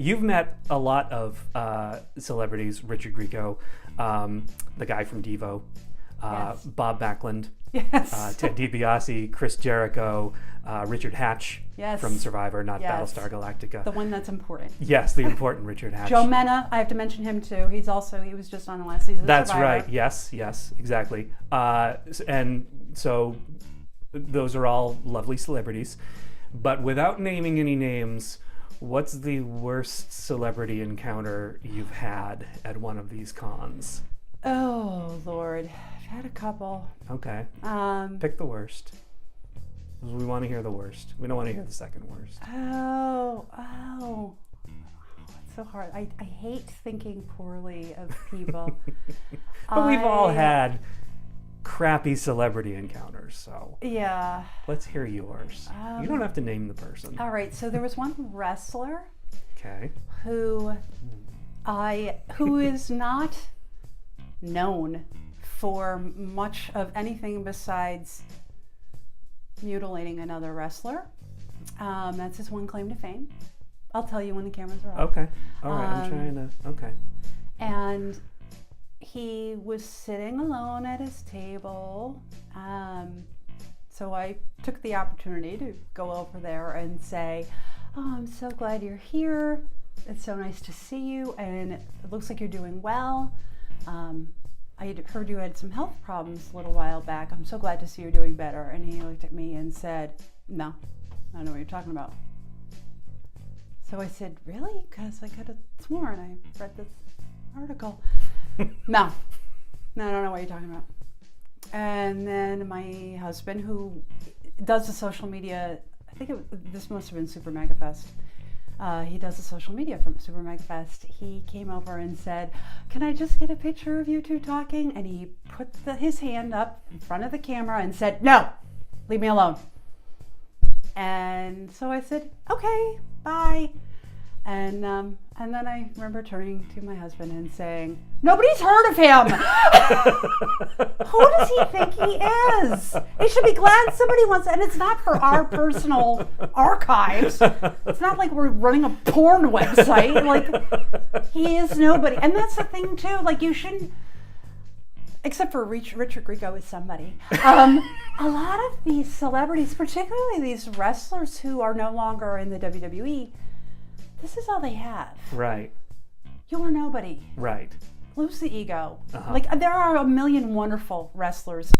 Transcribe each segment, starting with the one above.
you've met a lot of celebrities, Richard Grieco, the guy from Devo, Yes. Bob Backlund, Yes. Ted DiBiase, Chris Jericho, Richard Hatch Yes. from Survivor, not Yes. Battlestar Galactica. The one that's important. Yes, the important Richard Hatch. Joe Mena, I have to mention him too. He was just on the last season of That's Survivor. right. Yes, exactly. And so those are all lovely celebrities. But without naming any names, what's the worst celebrity encounter you've had at one of these cons? Oh, Lord. I've had a couple. Okay. Pick the worst. We want to hear the worst. We don't want to hear the second worst. Oh. It's so hard. I hate thinking poorly of people. But we've all had crappy celebrity encounters, so Yeah. let's hear yours. You don't have to name the person. All right. So there was one wrestler Okay. who is not known for much of anything besides mutilating another wrestler. That's his one claim to fame. I'll tell you when the cameras are off. Okay. All right. I'm trying to. Okay. And he was sitting alone at his table. So I took the opportunity to go over there and say, "Oh, I'm so glad you're here. It's so nice to see you, and it looks like you're doing well. I had heard you had some health problems a little while back. I'm so glad to see you're doing better." And he looked at me and said, "No, I don't know what you're talking about." So I said, "Really?" Because I could have sworn I read this article. No, I don't know what you're talking about. And then my husband, who does the social media, this must have been Super Mega Fest. He does the social media from Super Mega Fest. He came over and said, "Can I just get a picture of you two talking?" And he put his hand up in front of the camera and said, "No, leave me alone." And so I said, "Okay, bye." And then I remember turning to my husband and saying, "Nobody's heard of him." Who does he think he is? He should be glad somebody wants, and it's not for our personal archives. It's not like we're running a porn website. Like, he is nobody. And that's the thing too, like, you shouldn't, except for Richard Grieco is somebody. A lot of these celebrities, particularly these wrestlers who are no longer in the WWE, this is all they have. Right. You are nobody. Right. Lose the ego. Uh-huh. Like, there are a million wonderful wrestlers.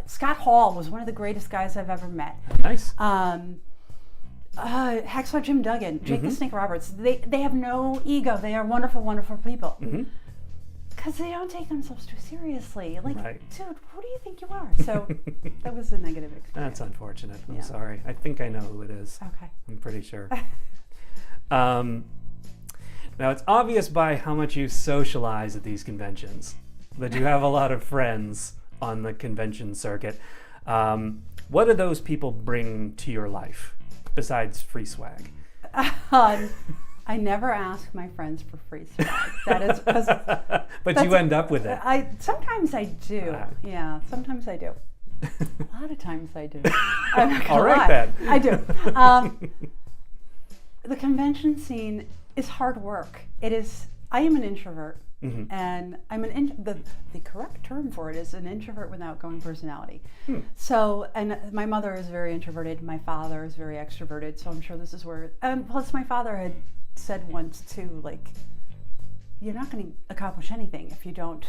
Scott Hall was one of the greatest guys I've ever met. Nice. Hacksaw Jim Duggan, Jake the Snake Roberts. They have no ego. They are wonderful, wonderful people. Because they don't take themselves too seriously. Like, Right. dude, who do you think you are? So that was a negative experience. That's unfortunate. I'm Yeah. sorry. I think I know who it is. Okay. I'm pretty sure. Now, it's obvious by how much you socialize at these conventions that you have a lot of friends on the convention circuit. What do those people bring to your life besides free swag? I never ask my friends for free swag. That is because But you end up with it. Sometimes I do. Yeah, sometimes I do. A lot of times I do. I'm not gonna All right, lie. then. I do. The convention scene is hard work. It is. I am an introvert, and I'm the correct term for it is an introvert with outgoing personality. So, and my mother is very introverted. My father is very extroverted. So I'm sure this is where. Plus, my father had said once too, like, you're not going to accomplish anything if you don't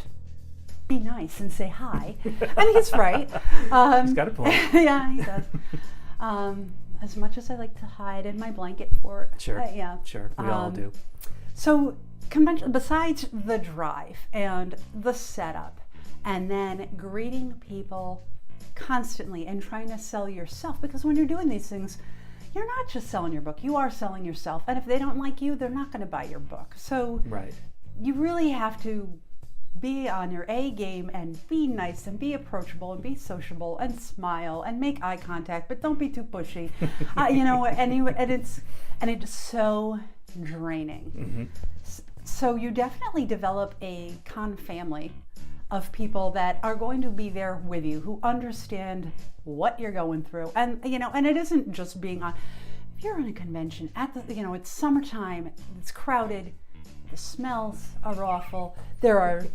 be nice and say hi. And he's right. He's got a point. Yeah, he does. As much as I like to hide in my blanket fort. Sure. Yeah. Sure. We all do. So convention, besides the drive and the setup, and then greeting people constantly and trying to sell yourself, because when you're doing these things, you're not just selling your book, you are selling yourself. And if they don't like you, they're not going to buy your book. So Right. you really have to be on your A game and be nice and be approachable and be sociable and smile and make eye contact, but don't be too pushy. And it's so draining. So you definitely develop a con family of people that are going to be there with you, who understand what you're going through. And, and it isn't just being on. if you're in a convention at the, it's summertime, it's crowded, the smells are awful, there are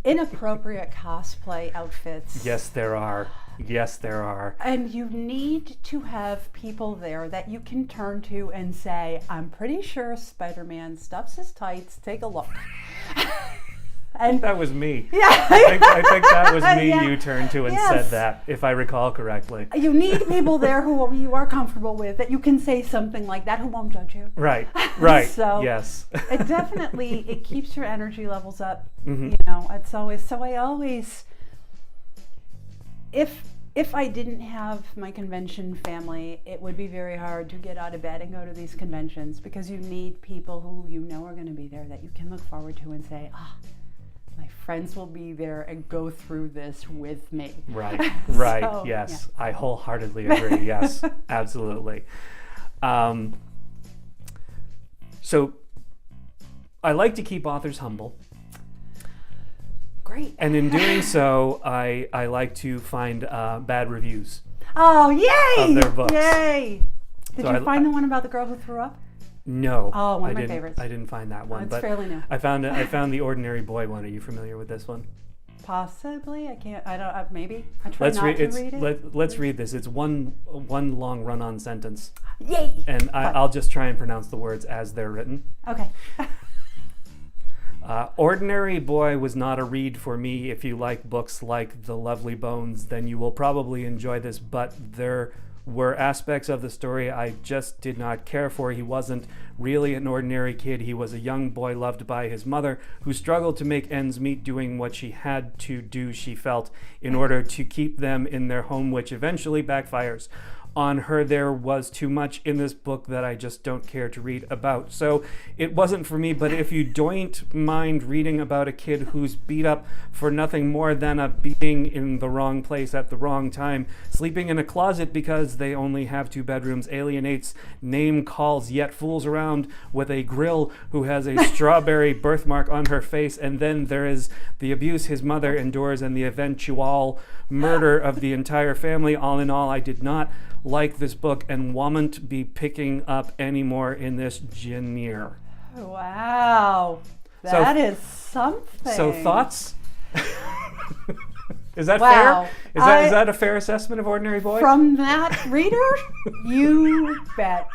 inappropriate cosplay outfits. Yes, there are. Yes, there are. And you need to have people there that you can turn to and say, I'm pretty sure Spider-Man stuffs his tights, take a look. And that was me. Yeah. I think that was me Yeah. you turned to and Yes. said that, if I recall correctly. You need people there who you are comfortable with, that you can say something like that, who won't judge you. Right. So yes. It definitely, it keeps your energy levels up. Mm-hmm. It's always, so I always, if I didn't have my convention family, it would be very hard to get out of bed and go to these conventions, because you need people who are going to be there that you can look forward to and say, my friends will be there and go through this with me. Right, So, yes. Yeah. I wholeheartedly agree. Yes, absolutely. So I like to keep authors humble. Great. And in doing so, I like to find bad reviews. Oh, yay! Of their books. Yay! Did So you find the one about the girl who threw up? No. Oh, one of my didn't, favorites. I didn't find that one. It's but fairly new. I found the Ordinary Boy one. Are you familiar with this one? Possibly. I can't. I don't. Maybe. I try not to read it. Let's read this. It's one long run-on sentence. Yay! And I'll just try and pronounce the words as they're written. Okay. Ordinary Boy was not a read for me. If you like books like The Lovely Bones, then you will probably enjoy this, but there were aspects of the story I just did not care for. He wasn't really an ordinary kid. He was a young boy loved by his mother, who struggled to make ends meet doing what she had to do, she felt, in order to keep them in their home, which eventually backfires on her. There was too much in this book that I just don't care to read about. So it wasn't for me, but if you don't mind reading about a kid who's beat up for nothing more than a being in the wrong place at the wrong time, sleeping in a closet because they only have 2 bedrooms, alienates, name calls, yet fools around with a grill who has a strawberry birthmark on her face, and then there is the abuse his mother endures and the eventual murder of the entire family. All in all, I did not like this book and won't be picking up anymore in this genre. Wow. That is something. So thoughts? Is that Wow. fair? Is that a fair assessment of Ordinary Boy? From that reader? You bet.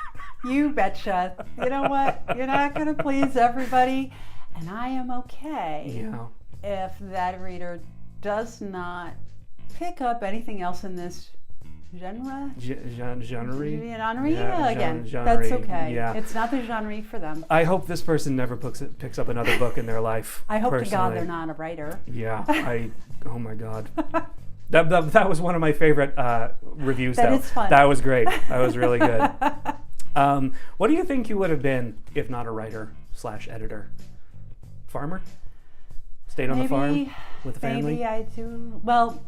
You betcha. You know what? You're not going to please everybody. And I am okay if that reader does not pick up anything else in this genre. Genre? Again, genre. that's okay. Yeah. It's not the genre for them. I hope this person never picks up another book in their life. I hope personally. to God they're not a writer. Yeah. Oh my God. That was one of my favorite reviews. That is fun. That was great. That was really good. What do you think you would have been if not a writer/editor? Farmer? Stayed on the farm with the family? Maybe I do. Well,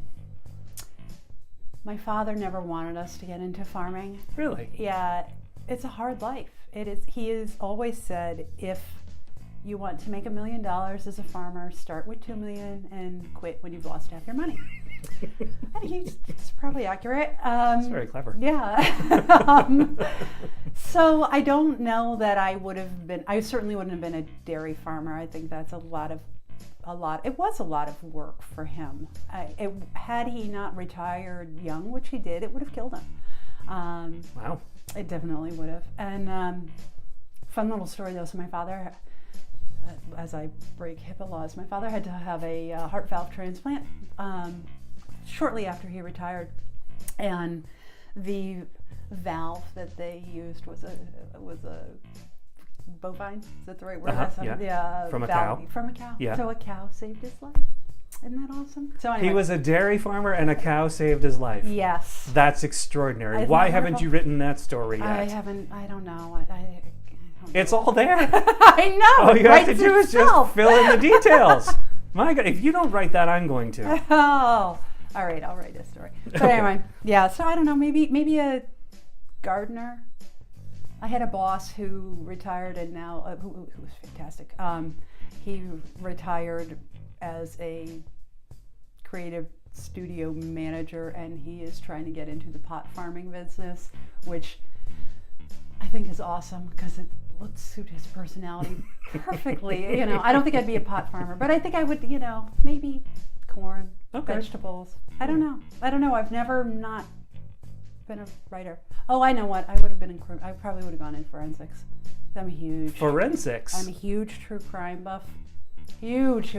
my father never wanted us to get into farming. Really? Yeah, it's a hard life. It is. He has always said, if you want to make $1 million as a farmer, start with $2 million and quit when you've lost half your money. And he's probably accurate. That's very clever. Yeah. So I don't know that I would have been. I certainly wouldn't have been a dairy farmer. I think that's a lot. It was a lot of work for him. Had he not retired young, which he did, it would have killed him. Wow. It definitely would have. And fun little story though. So my father, as I break HIPAA laws, my father had to have a heart valve transplant shortly after he retired, and the valve that they used was a bovine. Is that the right word? Yeah. From a cow. From a cow. Yeah. So a cow saved his life. Isn't that awesome? So anyway. He was a dairy farmer and a cow saved his life. Yes. That's extraordinary. Isn't Why that haven't wonderful? you written that story yet? I haven't. I don't know. I don't know. It's all there. I know. All you have to do is itself. just fill in the details. My God, if you don't write that, I'm going to. Oh, all right. I'll write a story. But anyway, yeah. So I don't know. Maybe a gardener. I had a boss who retired and now who was fantastic. He retired as a creative studio manager, and he is trying to get into the pot farming business, which I think is awesome because it would suit his personality perfectly. I don't think I'd be a pot farmer, but I think I would, maybe corn, vegetables. I don't know. I've never not been a writer. Oh, I know what. I probably would have gone in forensics. I'm huge. Forensics? I'm a huge true crime buff. Huge.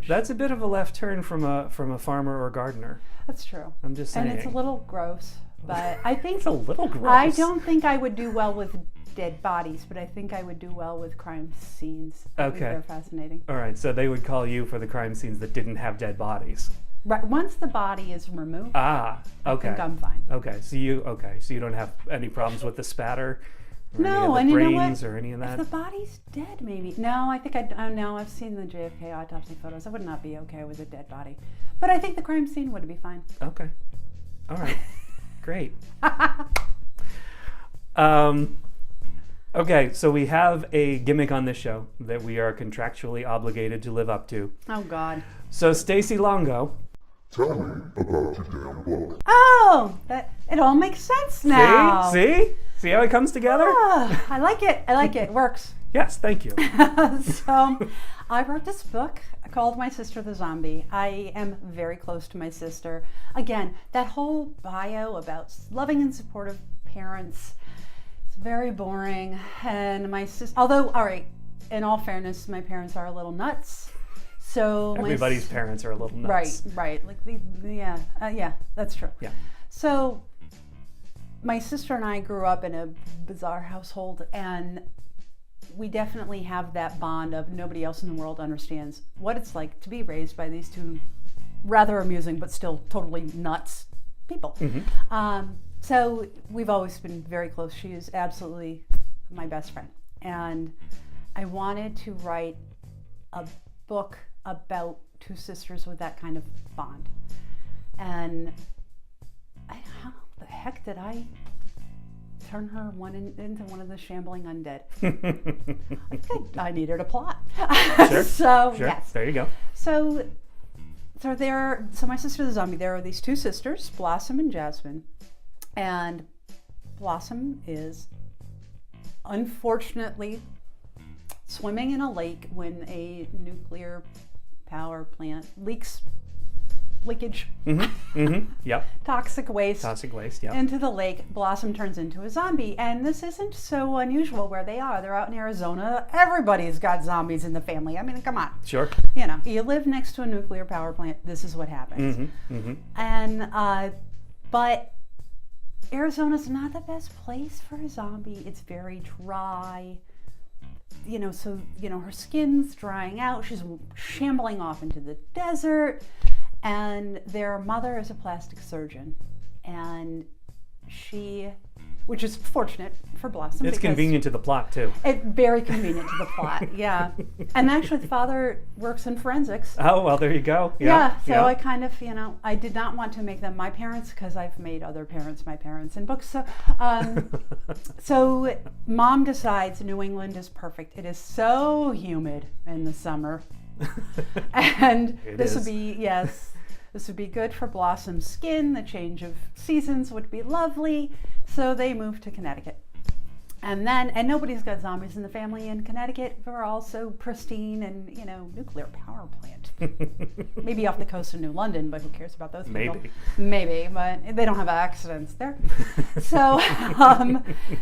That's a bit of a left turn from a farmer or gardener. That's true. I'm just saying. And it's a little gross, but I think it's a little gross. I don't think I would do well with dead bodies, but I think I would do well with crime scenes. I think they're fascinating. All right, so they would call you for the crime scenes that didn't have dead bodies. Right. Once the body is removed, okay. I think I'm fine. Okay, so you don't have any problems with the spatter? Or no, any of the and brains or any of that? If the body's dead, maybe. No, I think I've seen the JFK autopsy photos. I would not be okay with a dead body. But I think the crime scene would be fine. Okay. All right. Great. Okay, so we have a gimmick on this show that we are contractually obligated to live up to. Oh, God. So, Stacey Longo. Tell me about your damn book. Oh, it all makes sense now. See? See how it comes together? Oh, I like it. It works. Yes, thank you. So, I wrote this book called My Sister the Zombie. I am very close to my sister. Again, that whole bio about loving and supportive parents, it's very boring. And my sister, although, all right, in all fairness, my parents are a little nuts. So everybody's parents are a little nuts. Right. Like yeah, that's true. Yeah. So my sister and I grew up in a bizarre household, and we definitely have that bond of nobody else in the world understands what it's like to be raised by these two rather amusing but still totally nuts people. Mm-hmm. So we've always been very close. She is absolutely my best friend, and I wanted to write a book about two sisters with that kind of bond. And how the heck did I turn her into one of the shambling undead? I needed a plot. Sure. So sure. Yes, there you go. So my sister the zombie. There are these two sisters, Blossom and Jasmine, and Blossom is unfortunately swimming in a lake when a nuclear power plant leakage. Yep. Toxic waste. Yep. Into the lake. Blossom turns into a zombie, and this isn't so unusual where they are. They're out in Arizona. Everybody's got zombies in the family. I mean, come on. Sure. You live next to a nuclear power plant. This is what happens. And but Arizona's not the best place for a zombie. It's very dry. Her skin's drying out. She's shambling off into the desert, and their mother is a plastic surgeon, and which is fortunate for Blossom. It's convenient to the plot too. It's very convenient to the plot, yeah. And actually, the father works in forensics. Oh, well, there you go. So I kind of, I did not want to make them my parents because I've made other parents my parents in books. So, so Mom decides New England is perfect. It is so humid in the summer, and this would be good for Blossom's skin. The change of seasons would be lovely. So they moved to Connecticut. And nobody's got zombies in the family in Connecticut. We're all so pristine and, nuclear power plant. Maybe off the coast of New London, but who cares about those people? Maybe, but they don't have accidents there. So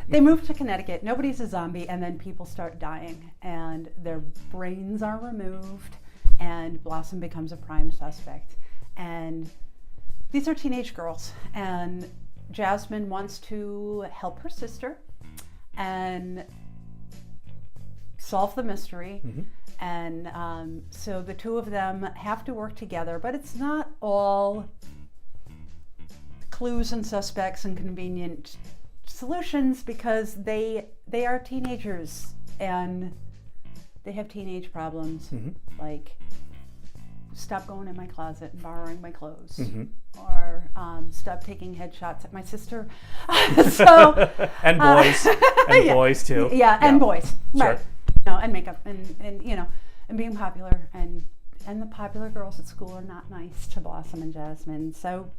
they moved to Connecticut. Nobody's a zombie, and then people start dying, and their brains are removed, and Blossom becomes a prime suspect. And these are teenage girls, and Jasmine wants to help her sister and solve the mystery. And so the two of them have to work together, but it's not all clues and suspects and convenient solutions, because they are teenagers and they have teenage problems, like stop going in my closet and borrowing my clothes, or stop taking headshots at my sister. So and boys, boys too. And boys, sure. Right? And makeup, and and being popular, and the popular girls at school are not nice to Blossom and Jasmine. So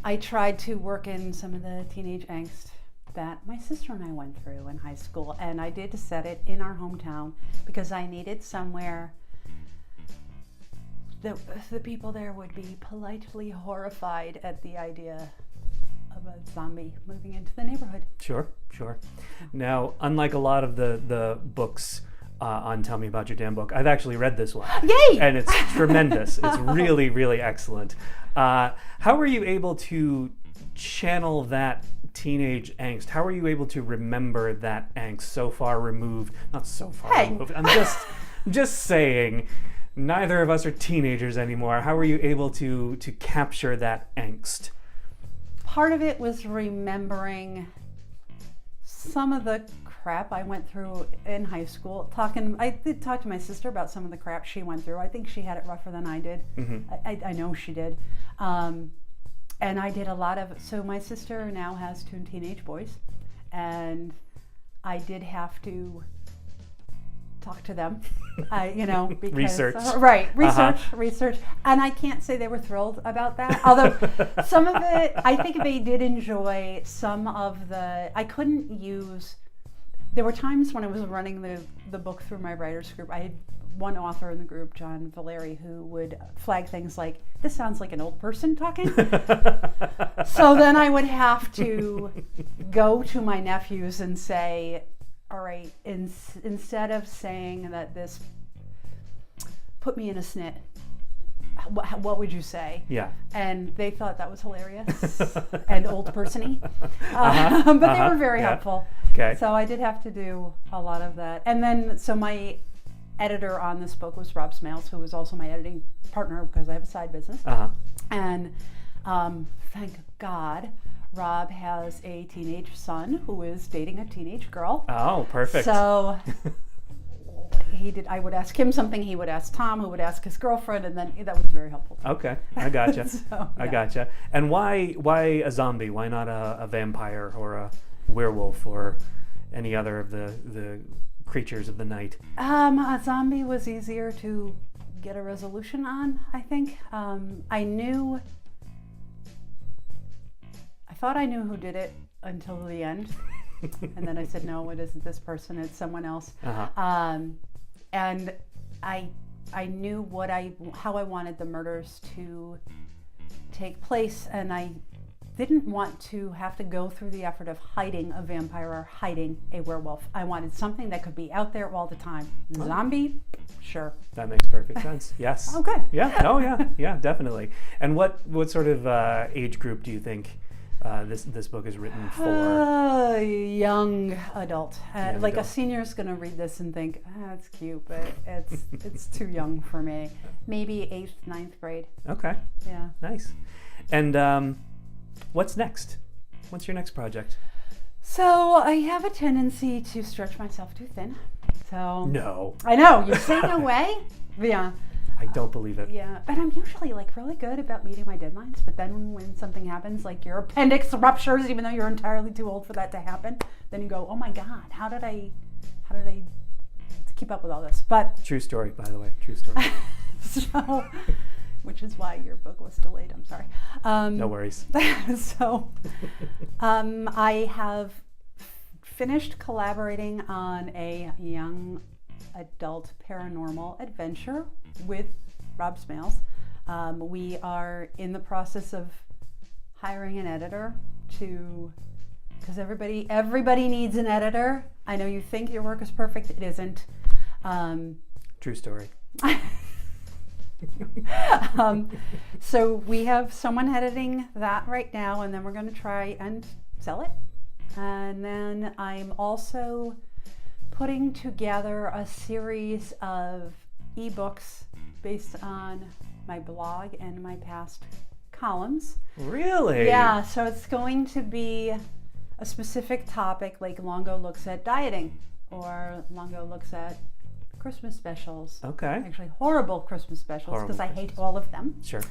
I tried to work in some of the teenage angst, that my sister and I went through in high school. And I did set it in our hometown because I needed somewhere that the people there would be politely horrified at the idea of a zombie moving into the neighborhood. Sure. Now, unlike a lot of the books on Tell Me About Your Damn Book, I've actually read this one. Yay! And it's tremendous. It's really, really excellent. How were you able to channel that teenage angst? How were you able to remember that angst so far removed? Not so far removed. I'm just saying, neither of us are teenagers anymore. How were you able to capture that angst? Part of it was remembering some of the crap I went through in high school. I did talk to my sister about some of the crap she went through. I think she had it rougher than I did. Mm-hmm. I know she did. And I did a lot of, so my sister now has 2 teenage boys, and I did have to talk to them, because research. Research. And I can't say they were thrilled about that. Although some of it, I think they did enjoy some of I couldn't use, there were times when I was running the book through my writers group. I had one author in the group, John Valeri, who would flag things like, this sounds like an old person talking. So then I would have to go to my nephews and say, all right, instead of saying that this put me in a snit, what would you say? Yeah. And they thought that was hilarious and old person-y. But they were very helpful. Okay. So I did have to do a lot of that. And then, so my editor on this book was Rob Smales, who was also my editing partner because I have a side business. And thank God, Rob has a teenage son who is dating a teenage girl. Oh, perfect. So I would ask him something, he would ask Tom, who would ask his girlfriend, and then that was very helpful. Okay, I gotcha. So, I gotcha. And why a zombie? Why not a vampire or a werewolf or any other of the creatures of the night? A zombie was easier to get a resolution on, I think. I thought I knew who did it until the end. And then I said, no, it isn't this person, it's someone else. And I knew how I wanted the murders to take place, and I didn't want to have to go through the effort of hiding a vampire or hiding a werewolf. I wanted something that could be out there all the time. Zombie? Sure. That makes perfect sense. Yes. Oh, good. Yeah. Oh, yeah. Yeah, definitely. And what sort of age group do you think this book is written for? Young adult. Young like adult. a senior's going to read this and think, it's cute, but it's too young for me. Maybe 8th, 9th grade. Okay. Yeah. Nice. And what's next? What's your next project? So I have a tendency to stretch myself too thin. So No. I know, you say no way. Yeah. I don't believe it. Yeah, but I'm usually really good about meeting my deadlines. But then when something happens, like your appendix ruptures, even though you're entirely too old for that to happen, then you go, oh my God, how did I keep up with all this? But True story, by the way. True story. so, which is why your book was delayed. I'm sorry. No worries. So, I have finished collaborating on a young adult paranormal adventure with Rob Smales. We are in the process of hiring an editor because everybody needs an editor. I know you think your work is perfect. It isn't. True story. So we have someone editing that right now, and then we're going to try and sell it. And then I'm also putting together a series of ebooks based on my blog and my past columns. Really? Yeah, so it's going to be a specific topic, like Longo looks at dieting, or Longo looks at Christmas specials. Okay. Actually, horrible Christmas specials, because I hate Christmas. all of them. Sure.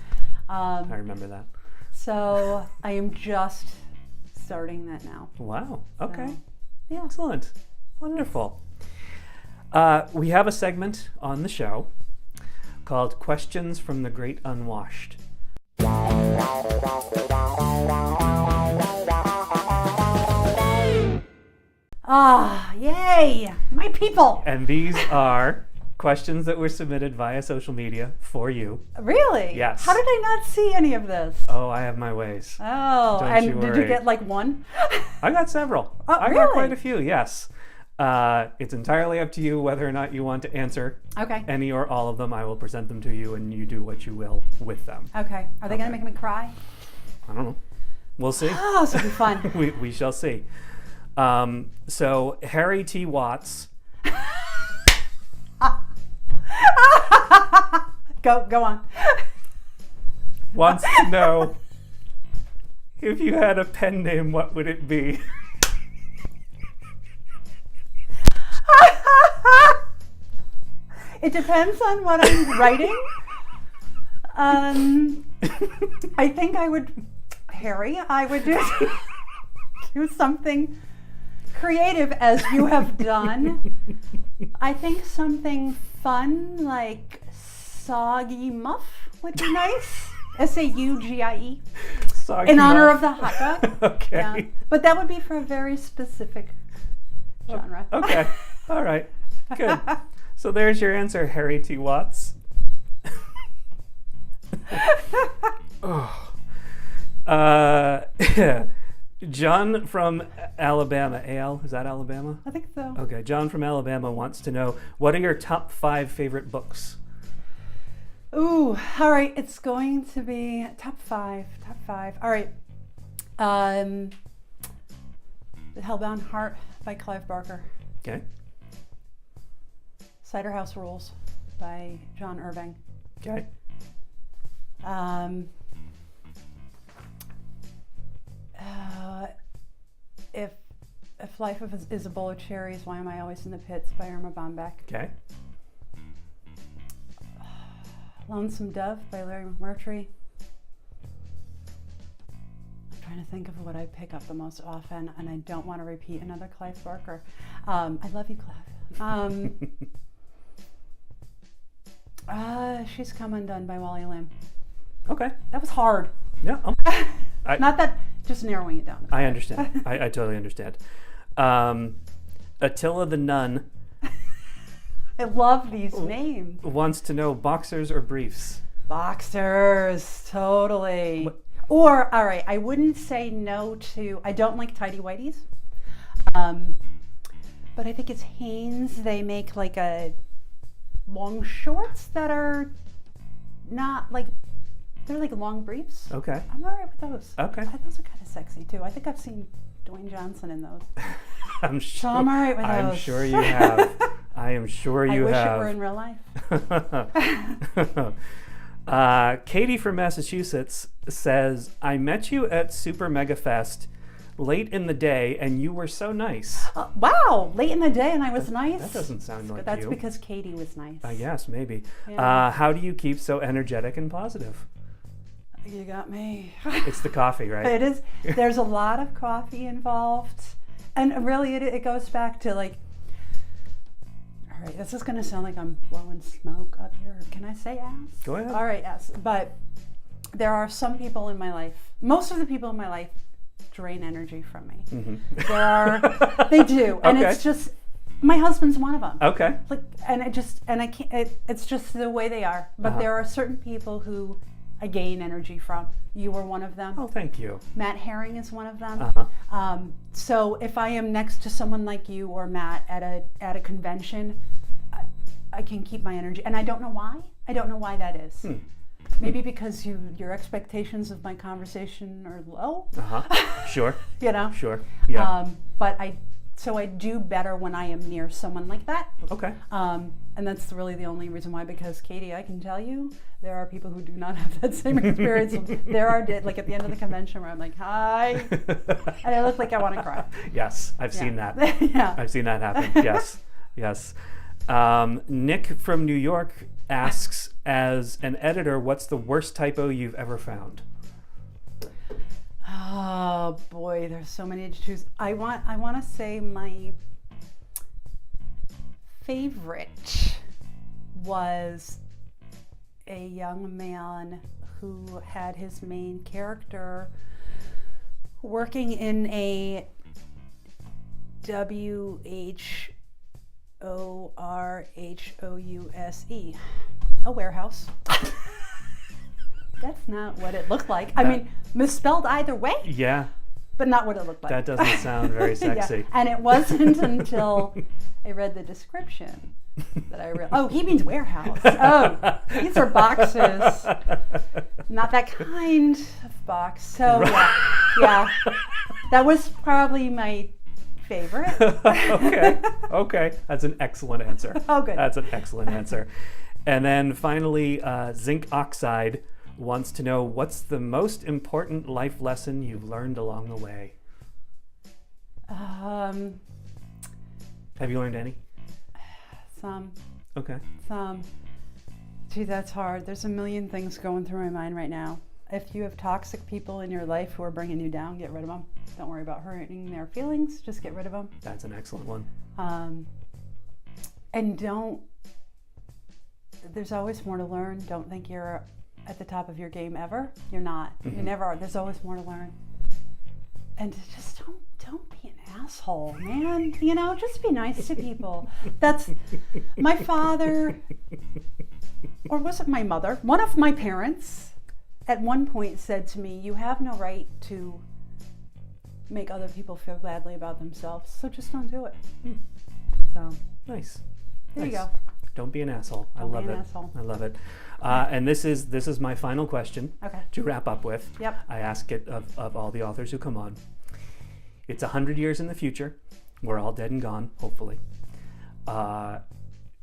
I remember that. So I am just starting that now. Wow. Okay. So, yeah. Excellent. Wonderful. We have a segment on the show called Questions from the Great Unwashed. Ah, yay! My people. And these are questions that were submitted via social media for you. Really? Yes. How did I not see any of this? Oh, I have my ways. Oh, Don't and you did you worry. get like one? I got several. Oh, I got really? quite a few, yes. It's entirely up to you whether or not you want to answer Okay. any or all of them. I will present them to you and you do what you will with them. Okay. Are they going to make me cry? I don't know. We'll see. Oh, this will be fun. we shall see. So Harry T. Watts Go on. wants to know, if you had a pen name, what would it be? It depends on what I'm writing. I think I would do something creative as you have done. I think something fun like Soggy Muff would be nice. SAUGIE. Soggy In honor Muff. of the hot dog. Okay. Yeah. But that would be for a very specific genre. Okay. All right. Good. So there's your answer, Harry T. Watts. John from Alabama. AL, is that Alabama? I think so. Okay, John from Alabama wants to know, what are your top 5 favorite books? Ooh, all right. It's going to be top five. All right. The Hellbound Heart by Clive Barker. Okay. Cider House Rules by John Irving. Okay. If Life is a Bowl of Cherries, Why Am I Always in the Pits by Irma Bombeck. Okay. Lonesome Dove by Larry McMurtry. I'm trying to think of what I pick up the most often, and I don't want to repeat another Clive Barker. I love you, Clive. She's Come Undone by Wally Lamb. Okay. That was hard. Yeah. Not that, just narrowing it down. I understand. I totally understand. Attila the Nun I love these names. wants to know, boxers or briefs? Boxers, totally. Or, all right, I wouldn't say no to, I don't like tidy whities. But I think it's Hanes. They make like a long shorts that are not like, they're like long briefs. Okay. I'm all right with those. Okay. Those are kind of sexy too. I think I've seen Dwayne Johnson in those. I'm sure. So I'm all right with I'm those. sure you have. I am sure you I wish have. it were in real life. Katie from Massachusetts says, I met you at Super Mega Fest late in the day and you were so nice. Wow, late in the day and I was nice? That doesn't sound like That's you. because Katie was nice. Yes, maybe. Yeah. How do you keep so energetic and positive? You got me. It's the coffee, right? It is. There's a lot of coffee involved. And really, it goes back to like, all right, this is going to sound like I'm blowing smoke up here. Can I say ass? Go ahead. All right, ass. But there are some people in my life, most of the people in my life drain energy from me. Mm-hmm. They do. And Okay. it's just, my husband's one of them. Okay. Like, and I can't, it's just the way they are. But there are certain people who I gain energy from. You were one of them. Oh, thank you. Matt Herring is one of them. Uh-huh. So if I am next to someone like you or Matt at a convention, I can keep my energy, and I don't know why. I don't know why that is. Maybe because your expectations of my conversation are low. Sure. You know. Sure. Yeah. But I do better when I am near someone like that. Okay. And that's really the only reason why, because Katie, I can tell you, there are people who do not have that same experience. There are, like at the end of the convention where I'm like, hi, and I look like I want to cry. Yes, I've seen that. Yeah. I've seen that happen. Yes. Yes. Nick from New York asks, as an editor, what's the worst typo you've ever found? Oh boy, there's so many to choose. I want to say my favorite was a young man who had his main character working in a WHORHOUSE. A warehouse. That's not what it looked like. I mean, misspelled either way, Yeah, but not what it looked like. that doesn't sound very sexy. Yeah. And it wasn't until I read the description that I realized, oh, he means warehouse. Oh, these are boxes. Not that kind of box. So, yeah. That was probably my favorite. Okay. That's an excellent answer. Oh, good. That's an excellent answer. And then finally, Zinc Oxide wants to know, what's the most important life lesson you've learned along the way? Have you learned any? Some. Okay. Gee, that's hard. There's a million things going through my mind right now. If you have toxic people in your life who are bringing you down, get rid of them. Don't worry about hurting their feelings. Just get rid of them. That's an excellent one. And there's always more to learn. Don't think you're at the top of your game ever. You're not. You never are. There's always more to learn. And just don't be an asshole, man. Just be nice to people. That's my father, or was it my mother? One of my parents at one point said to me, you have no right to make other people feel badly about themselves, so just don't do it. So Nice. there you go. Don't be an asshole. I Don't love be an it. asshole. I love it. And this is my final question Okay. to wrap up with. Yep. I ask it of all the authors who come on. It's 100 years in the future. We're all dead and gone, hopefully. A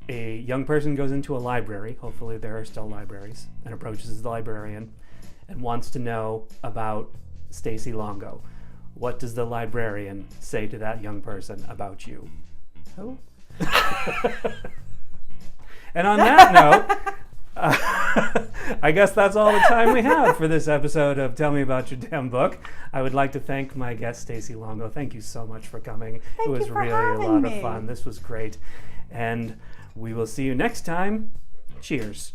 young person goes into a library, hopefully there are still libraries, and approaches the librarian and wants to know about Stacey Longo. What does the librarian say to that young person about you? Who? And on that note, I guess that's all the time we have for this episode of Tell Me About Your Damn Book. I would like to thank my guest, Stacey Longo. Thank you so much for coming. Thank it was you for really a having lot me. of fun. This was great. And we will see you next time. Cheers.